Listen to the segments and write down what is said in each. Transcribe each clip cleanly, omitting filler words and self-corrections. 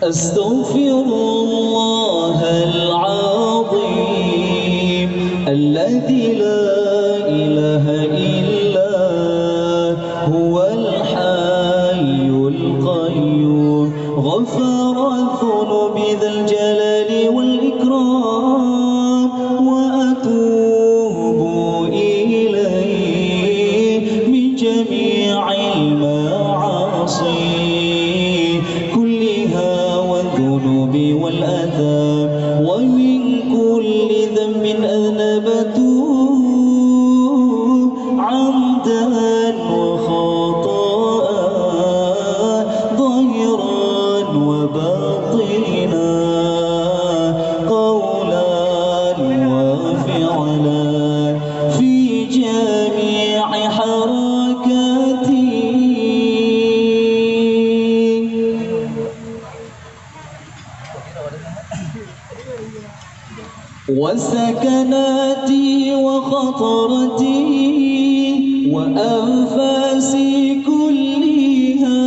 أستغفر الله العظيم الذي لا إله إلا هو الحي القيوم غفر الذنوب ذا الجلال والإكرام وأتوب إليه من جميع المعاصي والآثام ومن كل ذنب أذنبته عمدا وخطأ ظاهرا وباطنا قولا وفعلا في جميع حركاتي وسكناتي وخطرتي وأنفاسي كلها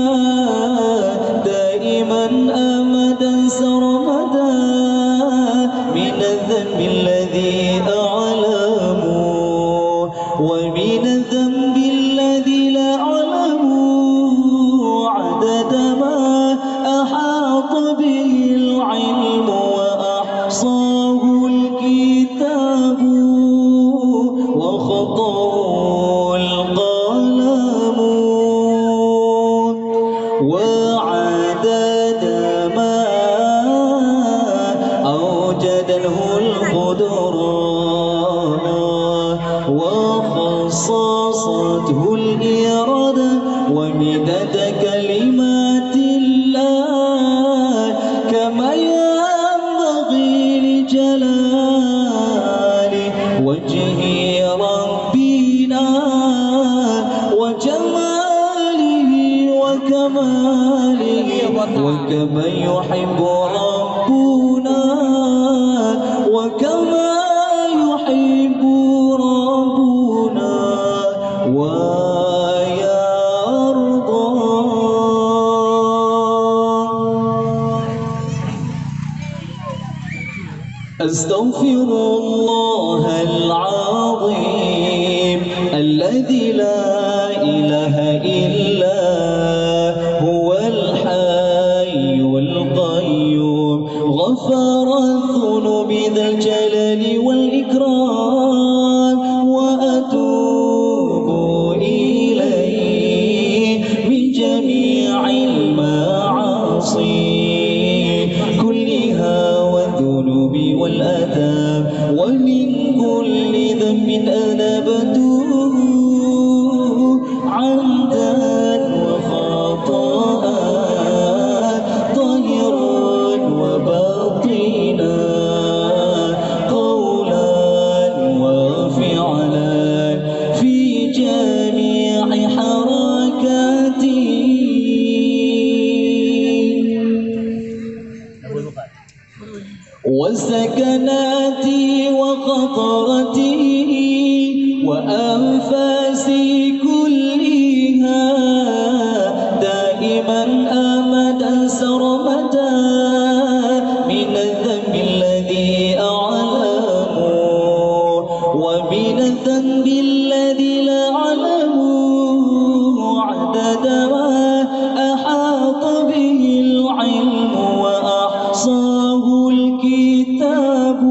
دائما أمدا سرمدا من الذنب الذي أعلم ومن الذنب الذي لا أعلم عدد ما أحاط به العلم وأحصاه الكتاب وخطاه القلم وعدد ما أوجده القدرة وخصصته الإرادة ومدد كلمات الله كما جلال وجه ربنا وجماله وكماله وكما يحب ربنا وكما يحب ربنا ويرضى. أستغفر الله العظيم الذي لا إله إلا هو الحي القيوم غفر الذنوب ذا الجلال والإكرام وأتوب إليه من جميع المعاصي كلها والذنوب والآثام ومن كل ذنب أذنبته عمدا وخطأ ظاهرا وباطنا قولا وفعلا في جميع حركاتي وسكناتي وخطرتي وأنفاسي كلها دائما أمدا سرمدا من الذنب الذي أعلم ومن الذنب الذي لا أعلم عدد ما أحاط به العلم وأحصاه الكتاب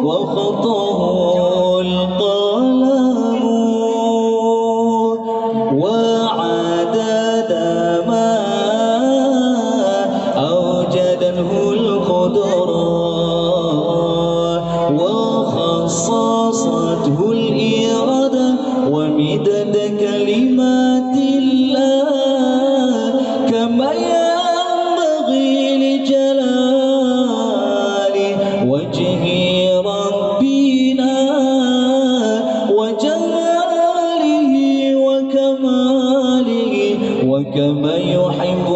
وخطاه القلم وعدد ما أوجده القدرة وخصصته الإرادة ومدد كلمات الله كما وجه ربنا وجماله وكماله وكما يحب